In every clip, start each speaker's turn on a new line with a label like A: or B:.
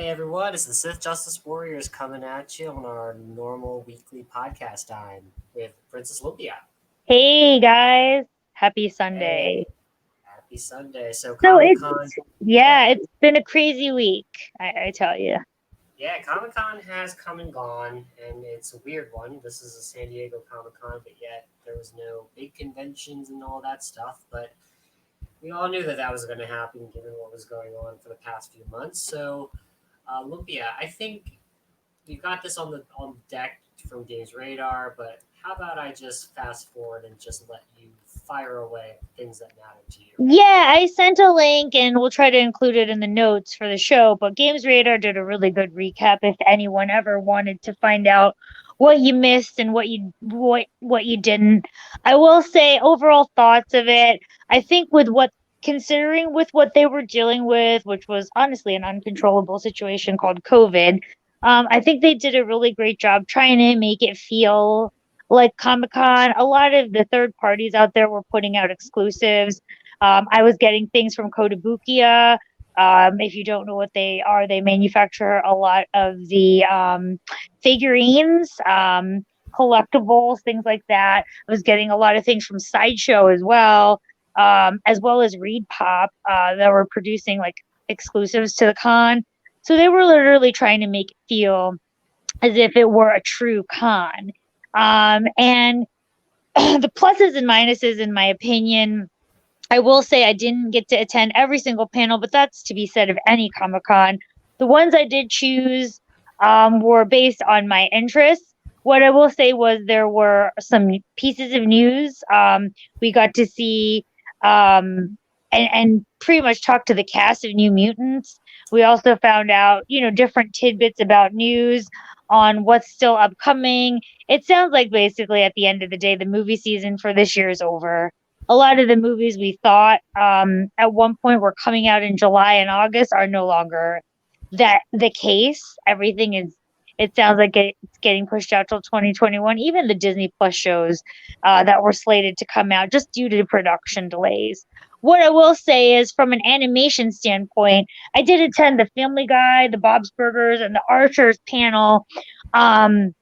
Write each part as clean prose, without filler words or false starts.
A: Hey everyone, it's the Sith Justice Warriors coming at you on our normal weekly podcast time with Princess Lumpia.
B: Hey guys, happy
A: Hey,
B: Sunday.
A: happy Sunday. So
B: So
A: Comic Con, yeah,
B: it's been a crazy week, I tell you.
A: yeah, Comic Con has come and gone, and it's a weird one. This is a San Diego Comic Con, but yet there was no big conventions and all that stuff. But we all knew that that was going to happen given what was going on for the past few months. So, Lumpia, I think we've got this on deck from Games Radar, but how about I just fast forward and just let you fire away at things that matter to you?
B: Yeah, I sent a link and we'll try to include it in the notes for the show, but Games Radar did a really good recap if anyone ever wanted to find out what you missed and what you didn't. I will say overall thoughts of it. I think with what considering with what they were dealing with, which was honestly an uncontrollable situation called COVID, I think they did a really great job trying to make it feel like Comic Con. A lot of the third parties out there were putting out exclusives. I was getting things from Kotobukiya. If you don't know what they are, they manufacture a lot of the figurines, collectibles, things like that. I was getting a lot of things from Sideshow as well as Reed Pop that were producing like exclusives to the con. So they were literally trying to make it feel as if it were a true con. And the pluses and minuses, in my opinion, I will say I didn't get to attend every single panel, but that's to be said of any Comic Con. The ones I did choose were based on my interests. What I will say was there were some pieces of news. We got to see and pretty much talk to the cast of New Mutants. We also found out, different tidbits about news on what's still upcoming. It sounds like basically at the end of the day, the movie season for this year is over. A lot of the movies we thought at one point were coming out in July and August are no longer that the case. It sounds like it's getting pushed out till 2021. Even the Disney Plus shows that were slated to come out just due to production delays. What I will say is, from an animation standpoint, I did attend the Family Guy, the Bob's Burgers, and the Archers panel. Um,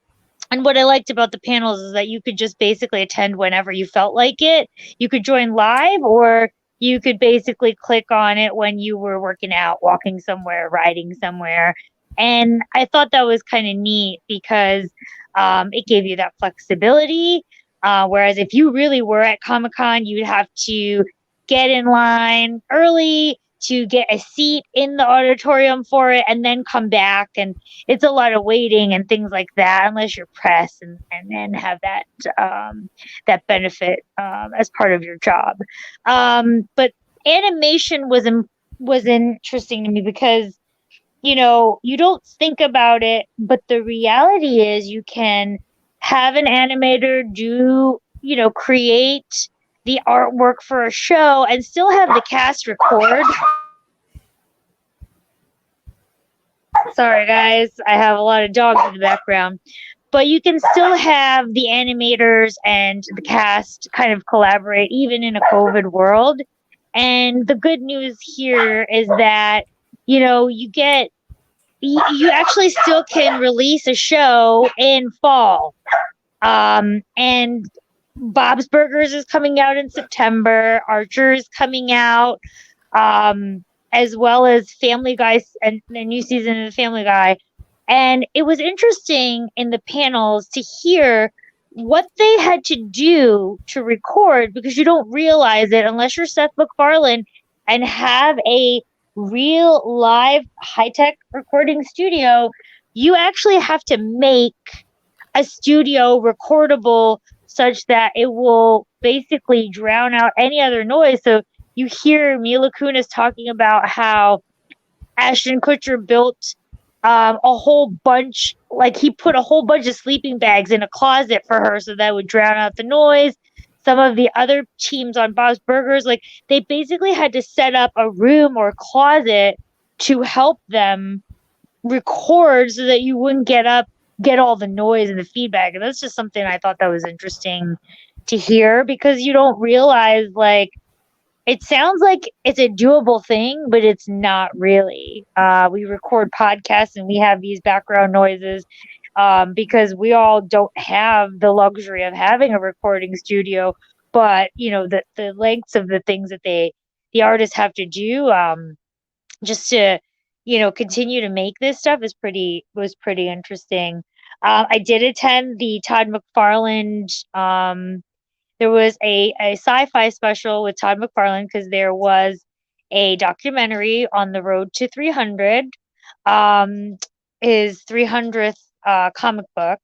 B: and what I liked about the panels is that you could just basically attend whenever you felt like it. You could join live, or you could basically click on it when you were working out, walking somewhere, riding somewhere. And I thought that was kind of neat because it gave you that flexibility. Whereas if you really were at Comic Con, you'd have to get in line early to get a seat in the auditorium for it and then come back. And it's a lot of waiting and things like that, unless you're press and then have that benefit as part of your job. But animation was interesting to me because you don't think about it, but the reality is you can have an animator create the artwork for a show and still have the cast record. Sorry, guys. I have a lot of dogs in the background. But you can still have the animators and the cast kind of collaborate, even in a COVID world. And the good news here is that, you actually still can release a show in fall. And Bob's Burgers is coming out in September. Archer is coming out. As well as Family Guy and the new season of Family Guy. And it was interesting in the panels to hear what they had to do to record, because you don't realize it unless you're Seth MacFarlane and have a real live high-tech recording studio. You actually have to make a studio recordable such that it will basically drown out any other noise. So you hear Mila Kunis talking about how Ashton Kutcher built a whole bunch, like he put a whole bunch of sleeping bags in a closet for her so that would drown out the noise. Some of the other teams on Bob's Burgers, like they basically had to set up a room or closet to help them record so that you wouldn't get all the noise and the feedback. And that's just something I thought that was interesting to hear, because you don't realize, like, it sounds like it's a doable thing, but it's not really. We record podcasts and we have these background noises because we all don't have the luxury of having a recording studio. But the lengths of the things that the artists have to do just to continue to make this stuff was pretty interesting. I did attend the Todd McFarlane there was a sci-fi special with Todd McFarlane because there was a documentary on the road to 300, um, his 300th comic book,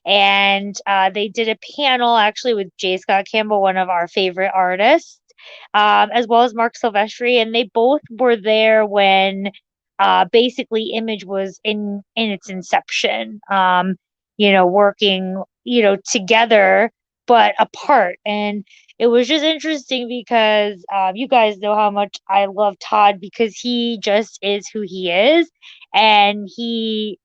B: and they did a panel actually with J. Scott Campbell, one of our favorite artists, as well as Mark Silvestri, and they both were there when basically Image was in its inception, working together but apart. And it was just interesting because you guys know how much I love Todd because he just is who he is, and he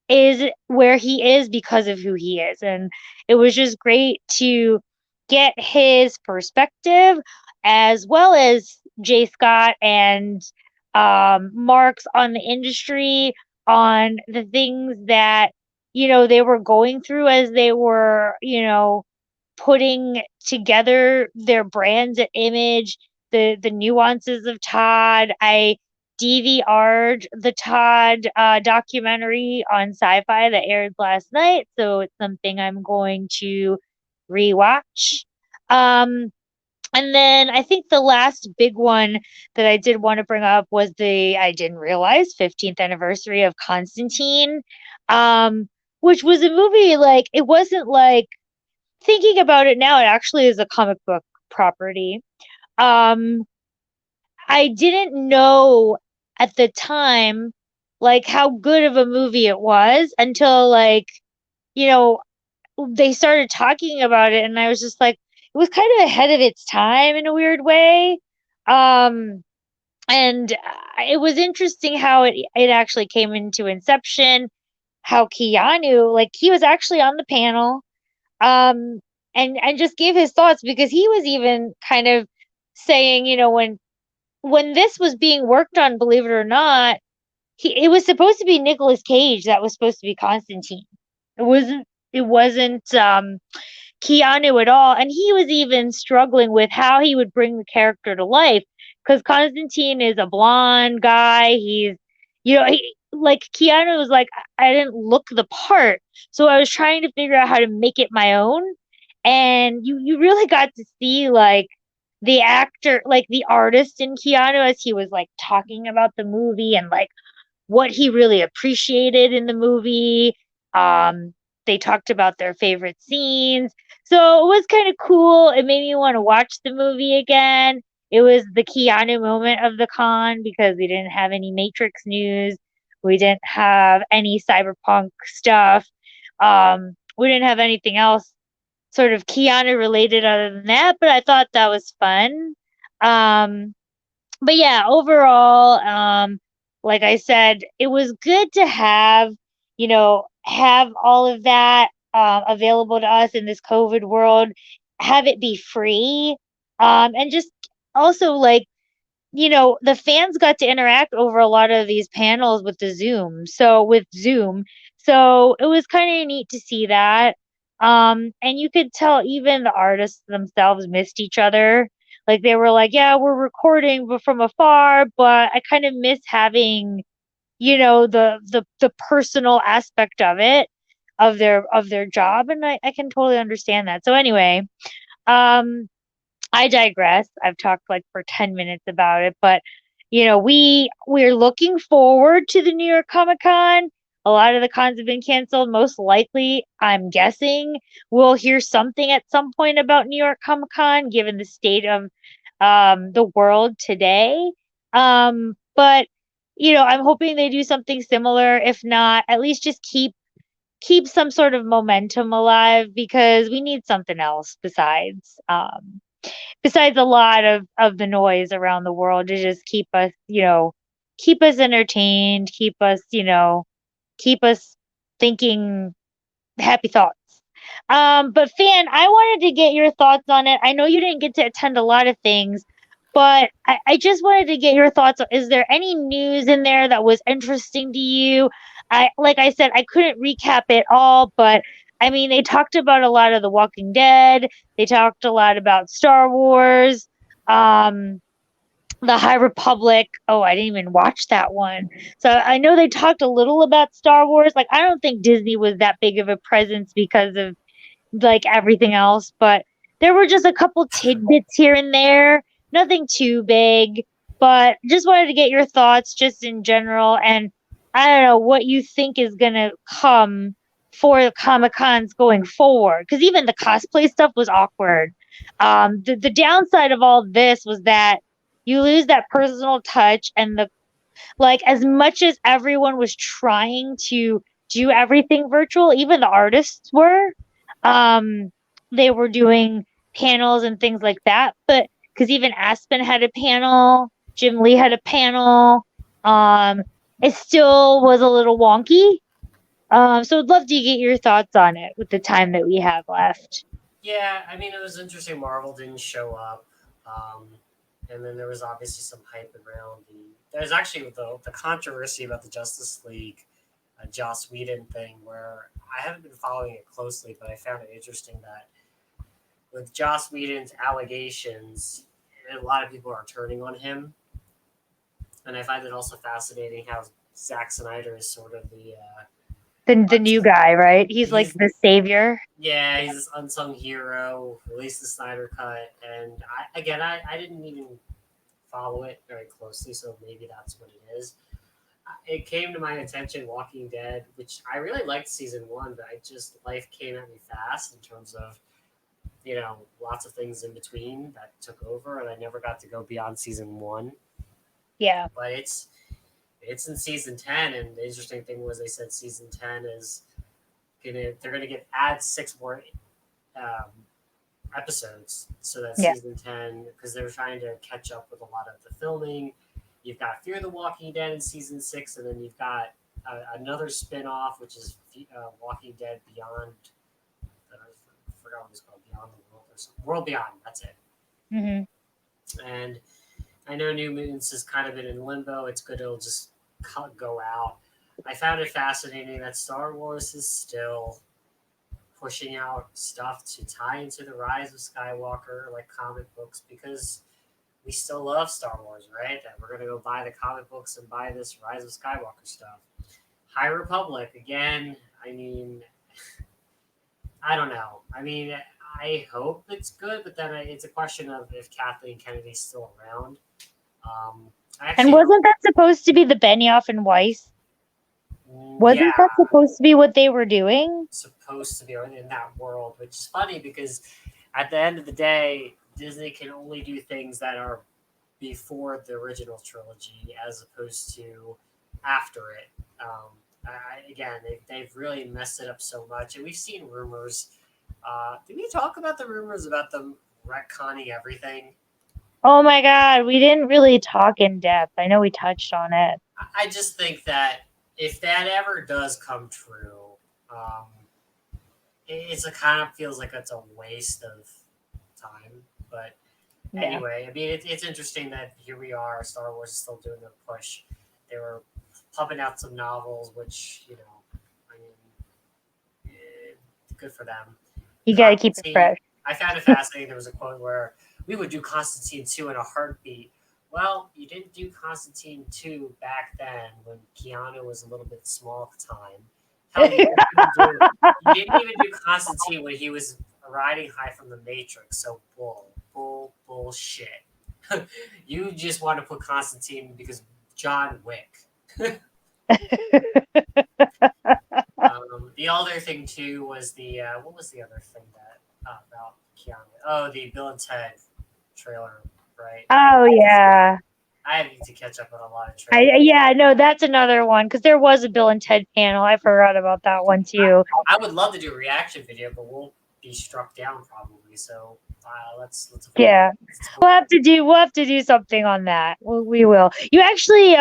B: is where he is because of who he is. And it was just great to get his perspective as well as Jay Scott and Mark's on the industry, on the things that, they were going through as they were, putting together their brands at Image, the nuances of Todd. I DVR'd the Todd documentary on Sci-Fi that aired last night, so it's something I'm going to rewatch. Um, and then I think the last big one that I did want to bring up was I didn't realize 15th anniversary of Constantine, which was a movie like it wasn't like thinking about it now, it actually is a comic book property. Um, I didn't know at the time like how good of a movie it was until like, you know, they started talking about it and I was just like it was kind of ahead of its time in a weird way. Um and it was interesting how it actually came into inception, how Keanu like he was actually on the panel um and just gave his thoughts because he was even kind of saying, when this was being worked on, believe it or not, it was supposed to be Nicolas Cage that was supposed to be Constantine. It wasn't Keanu at all, and he was even struggling with how he would bring the character to life because Constantine is a blonde guy. He's, like Keanu was like, I didn't look the part, so I was trying to figure out how to make it my own, and you really got to see like the actor, like the artist in Keanu as he was like talking about the movie and like what he really appreciated in the movie. Um, they talked about their favorite scenes. So it was kind of cool. It made me want to watch the movie again. It was the Keanu moment of the con because we didn't have any Matrix news. We didn't have any cyberpunk stuff. We didn't have anything else sort of Keanu related other than that, but I thought that was fun. Um, but yeah, overall, like I said, it was good to have all of that available to us in this COVID world, have it be free, and just also like the fans got to interact over a lot of these panels with Zoom. So it was kind of neat to see that. And you could tell even the artists themselves missed each other. Like they were like, yeah, we're recording but from afar, but I kind of miss having, the personal aspect of it, of their job. And I can totally understand that. So anyway, um, I digress. I've talked like for 10 minutes about it, but we're looking forward to the New York Comic Con. A lot of the cons have been canceled. Most likely, I'm guessing we'll hear something at some point about New York Comic Con, given the state of the world today. But I'm hoping they do something similar. If not, at least just keep some sort of momentum alive because we need something else besides a lot of the noise around the world to just keep us entertained, keep us thinking happy thoughts. But Fan, I wanted to get your thoughts on it. I know you didn't get to attend a lot of things, But I just wanted to get your thoughts. Is there any news in there that was interesting to you? Like I said, I couldn't recap it all, but I mean, they talked about a lot of The Walking Dead. They talked a lot about Star Wars, um, The High Republic. Oh, I didn't even watch that one. So I know they talked a little about Star Wars. Like, I don't think Disney was that big of a presence because of like everything else, but there were just a couple tidbits here and there, nothing too big, but just wanted to get your thoughts just in general. And I don't know what you think is going to come for the Comic Cons going forward, because even the cosplay stuff was awkward. The downside of all this was that you lose that personal touch and the like, as much as everyone was trying to do everything virtual, even the artists were, um, they were doing panels and things like that. But because even Aspen had a panel, Jim Lee had a panel, um, it still was a little wonky. So I'd love to get your thoughts on it with the time that we have left.
A: Yeah, I mean, it was interesting. Marvel didn't show up, and then there was obviously some hype around the. There's actually the controversy about the Justice League, Joss Whedon thing, where I haven't been following it closely, but I found it interesting that with Joss Whedon's allegations, a lot of people are turning on him, and I find it also fascinating how Zack Snyder is sort of
B: The new guy, right? He's like
A: he's
B: the savior.
A: yeah, he's this unsung hero, released the Snyder Cut, and I didn't even follow it very closely, so maybe that's what it is. It came to my attention, Walking Dead, which I really liked season one, but life came at me fast in terms of lots of things in between that took over, and I never got to go beyond season one.
B: Yeah.
A: But it's in season 10, and the interesting thing was they said season 10 is they're gonna add 6 more um, episodes, so that
B: Yeah.
A: season 10, because they're trying to catch up with a lot of the filming. You've got Fear the Walking Dead in season 6, and then you've got another spin-off, which is Walking Dead Beyond. I forgot what it's called, Beyond the World or something. World Beyond. That's it.
B: Mm-hmm.
A: And I know New Mutants has kind of been in limbo. It's good it'll just go out. I found it fascinating that Star Wars is still pushing out stuff to tie into the rise of Skywalker, like comic books, because we still love Star Wars, right? That we're gonna go buy the comic books and buy this Rise of Skywalker stuff. High Republic again. I mean, I don't know. I mean, I hope it's good, but then it's a question of if Kathleen Kennedy's still around.
B: And wasn't that supposed to be the Benioff and Weiss? Wasn't that supposed to be what they were doing?
A: Supposed to be in that world, which is funny because at the end of the day, Disney can only do things that are before the original trilogy as opposed to after it. Again, they've really messed it up so much, and we've seen rumors. Did we talk about the rumors about them retconning everything?
B: Oh my God, we didn't really talk in depth. I know we touched on it.
A: I just think that if that ever does come true, it's a kind of feels like it's a waste of time. But anyway, I mean, it's interesting that here we are. Star Wars is still doing their push. They were pumping out some novels, which I mean, good for them.
B: You got to keep it fresh.
A: I found it fascinating. There was a quote where we would do Constantine 2 in a heartbeat. Well, you didn't do Constantine 2 back then when Keanu was a little bit small at the time. Hell, you didn't even do Constantine when he was riding high from the Matrix. So bullshit. You just want to put Constantine because John Wick. The other thing too was what was the other thing that about Keanu? Oh, the Bill and Ted trailer, right?
B: Oh yeah.
A: I need to catch up on a lot of trailers.
B: No, that's another one because there was a Bill and Ted panel. I forgot about that one too.
A: I would love to do a reaction video, but we'll be struck down probably. So let's.
B: Yeah, we'll have to do something on that. We will. You actually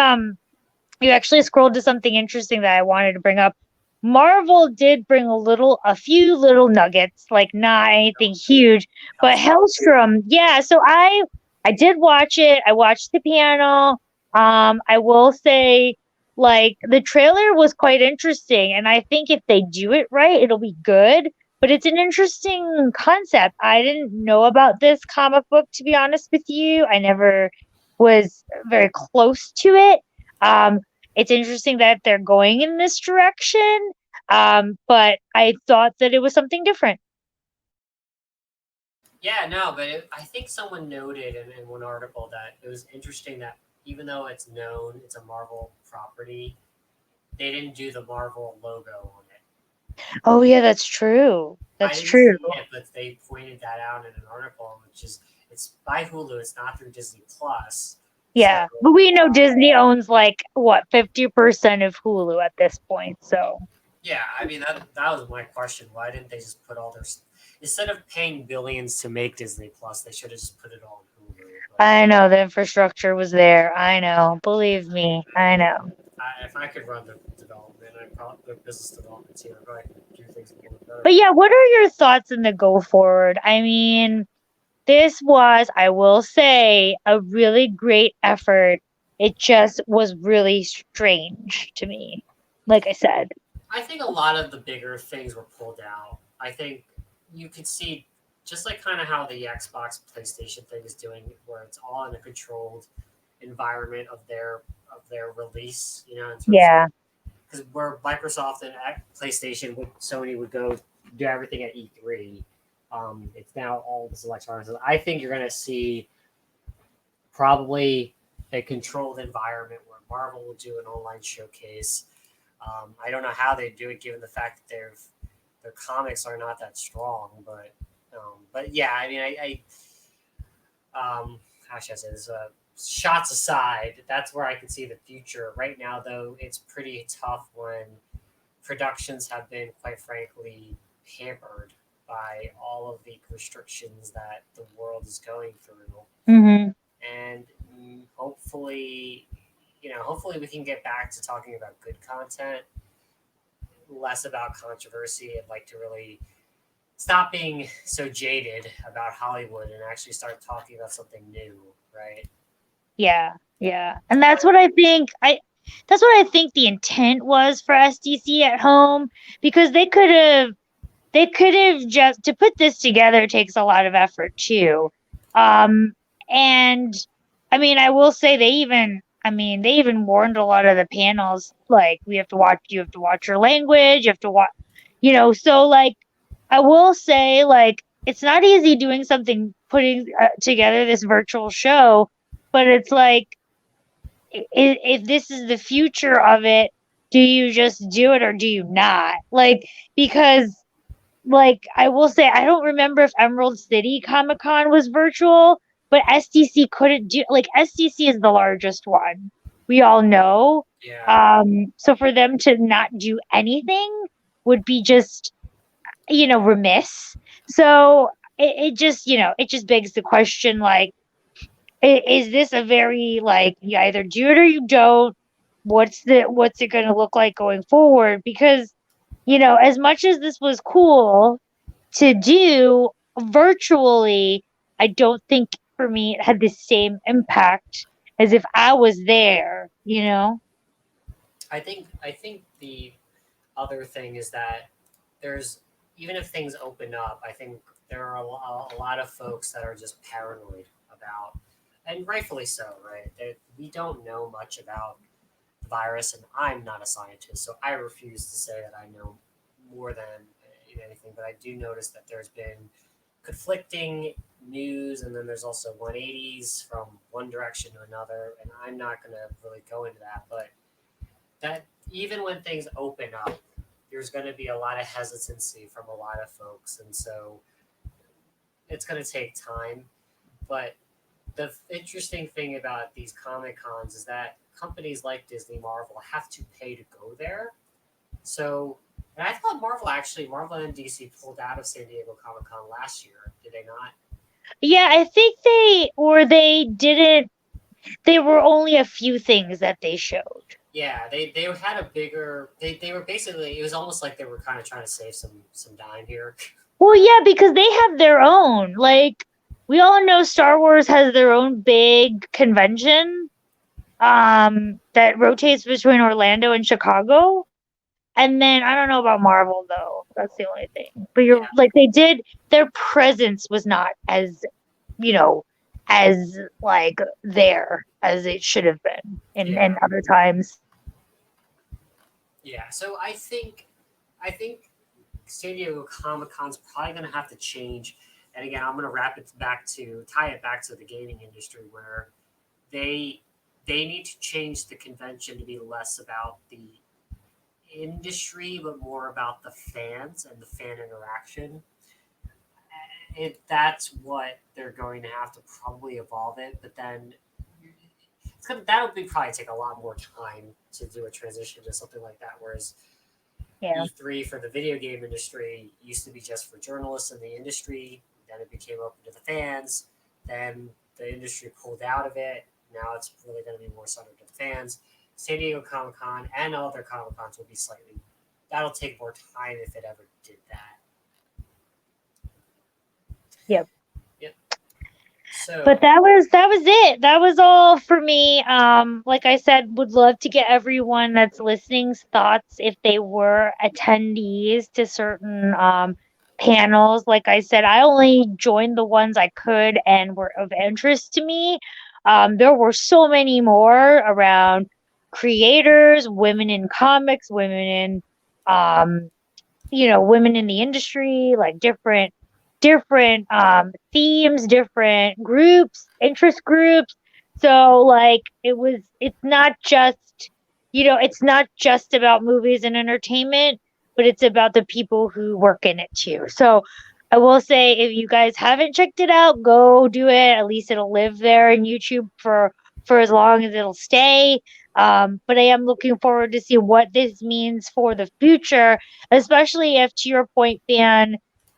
B: scrolled to something interesting that I wanted to bring up. Marvel did bring a few little nuggets, like not anything huge, but Hellstrom. Yeah, so I I did watch it. I watched the panel. I will say, like, the trailer was quite interesting, and I think if they do it right, it'll be good. But it's an interesting concept. I didn't know about this comic book, to be honest with you. I never was very close to it. Um, it's interesting that they're going in this direction. But I thought that it was something different.
A: Yeah, no, but I think someone noted in one article that it was interesting that even though it's known it's a Marvel property, they didn't do the Marvel logo on it.
B: Oh yeah, that's true.
A: I
B: That's
A: didn't
B: true.
A: see it, but they pointed that out in an article, which is it's by Hulu. It's not through Disney Plus. So
B: Yeah. But we know Disney owns like what, 50% of Hulu at this point. So
A: yeah, I mean that was my question. Why didn't they just put all their instead of paying billions to make Disney Plus, they should have just put it all on Hulu. But
B: I know the infrastructure was there. I know. Believe me. I know.
A: if I could run the development, I probably the business development team, I'd probably do things a little bit better.
B: But yeah, what are your thoughts in the go forward? I mean, this was, I will say, a really great effort. It just was really strange to me. Like I said.
A: I think a lot of the bigger things were pulled out. I think you could see just like kind of how the Xbox PlayStation thing is doing, where it's all in a controlled environment of their release. You know, in terms of
B: Yeah.
A: because where Microsoft and PlayStation would Sony would go do everything at E3. It's now all this electronics. I think you're going to see probably a controlled environment where Marvel will do an online showcase. I don't know how they do it, given the fact that their comics are not that strong. But yeah, I mean, how should I say this? Shots aside, that's where I can see the future. Right now, though, it's pretty tough when productions have been, quite frankly, hampered by all of the restrictions that the world is going through.
B: Mm-hmm.
A: And hopefully, hopefully we can get back to talking about good content, less about controversy, and like to really stop being so jaded about Hollywood and actually start talking about something new, right?
B: Yeah, yeah. And that's what I think the intent was for SDC at home because they could have just to put this together takes a lot of effort too. Um and I mean I will say they even warned a lot of the panels like you have to watch your language, you have to watch so like I will say like it's not easy doing something putting together this virtual show, but it's like if this is the future of it, do you just do it or do you not? Like because like I will say I don't remember if Emerald City Comic Con was virtual, but SDC couldn't do like SDC is the largest one. We all know.
A: Yeah,
B: So for them to not do anything would be just, remiss. So it just begs the question like is this a very like you either do it or you don't? What's it going to look like going forward? Because as much as this was cool to do virtually, I don't think for me it had the same impact as if I was there.
A: I think the other thing is that there's even if things open up, I think there are a lot of folks that are just paranoid about, and rightfully so, right? We don't know much about the virus, and I'm not a scientist, so I refuse to say that I know more than anything. But I do notice that there's been conflicting news, and then there's also 180s from one direction to another, and I'm not going to really go into that, but that even when things open up, there's going to be a lot of hesitancy from a lot of folks, and so it's going to take time. But the interesting thing about these Comic Cons is that companies like Disney, Marvel have to pay to go there. So, and I thought Marvel and DC pulled out of San Diego Comic Con last year. Did they not?
B: Yeah, I think they didn't. There were only a few things that they showed.
A: Yeah, they had a bigger. They were basically. It was almost like they were kind of trying to save some dime here.
B: Well, yeah, because they have their own. Like we all know Star Wars has their own big convention that rotates between Orlando and Chicago. And then I don't know about Marvel though. That's the only thing. But
A: Yeah,
B: you're like they did their presence was not as you know as like there as it should have been in
A: yeah,
B: other times.
A: yeah. So I think San Diego Comic Con's probably going to have to change. And again, I'm going to tie it back to the gaming industry where they they need to change the convention to be less about the industry but more about the fans and the fan interaction. That's what they're going to have to probably evolve it, but then that'll probably take a lot more time to do a transition to something like that. Whereas
B: Yeah.
A: E3 for the video game industry used to be just for journalists in the industry. Then it became open to the fans. Then the industry pulled out of it. Now it's really going to be more centered to the fans. San Diego Comic Con and other Comic Cons will be slightly. That'll take more time if it ever did that.
B: Yep.
A: Yep. So
B: But that was it. That was all for me. Like I said, would love to get everyone that's listening's thoughts if they were attendees to certain panels. Like I said, I only joined the ones I could and were of interest to me. There were so many more around creators, women in comics, women in um women in the industry, like different themes, different groups, interest groups. So like it's not just it's not just about movies and entertainment, but it's about the people who work in it too. So I will say if you guys haven't checked it out, go do it. At least it'll live there in YouTube for as long as it'll stay. But I am looking forward to see what this means for the future, especially if, to your point, Fan,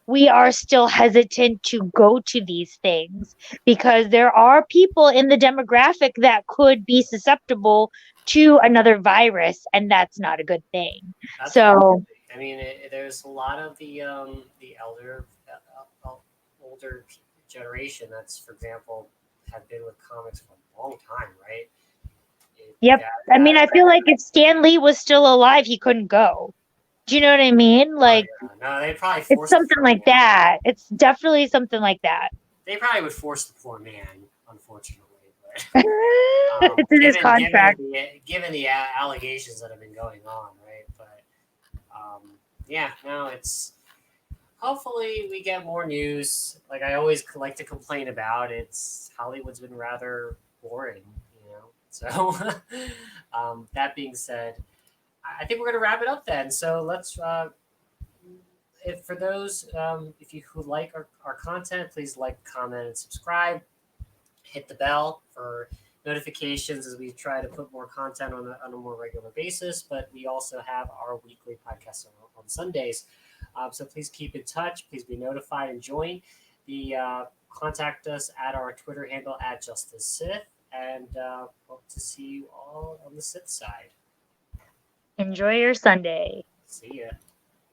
B: we are still hesitant to go to these things because there are people in the demographic that could be susceptible to another virus, and that's not a good thing.
A: absolutely.
B: So,
A: I mean, there's a lot of the older generation that's, for example, have been with comics for a long time, right?
B: yep.
A: That
B: I mean,
A: that
B: I feel like if Stan Lee was still alive, he couldn't go. Do you know what I mean?
A: oh
B: Like,
A: yeah, no, they probably
B: it's
A: force the
B: something
A: poor
B: like
A: man.
B: that. It's definitely something like that.
A: They probably would force the poor man, unfortunately. But
B: It's in his contract.
A: given the allegations that have been going on, right? But yeah, no, it's hopefully we get more news. Like I always like to complain about, it's Hollywood's been rather boring, you know. So that being said, I think we're gonna wrap it up then. So let's. If for those if you who like our content, please like, comment, and subscribe. Hit the bell for notifications as we try to put more content on a more regular basis. But we also have our weekly podcast on Sundays. So please keep in touch. Please be notified and join. Contact us at our Twitter handle at Justice Sith, and hope to see you all on the Sith side.
B: Enjoy your Sunday.
A: See ya.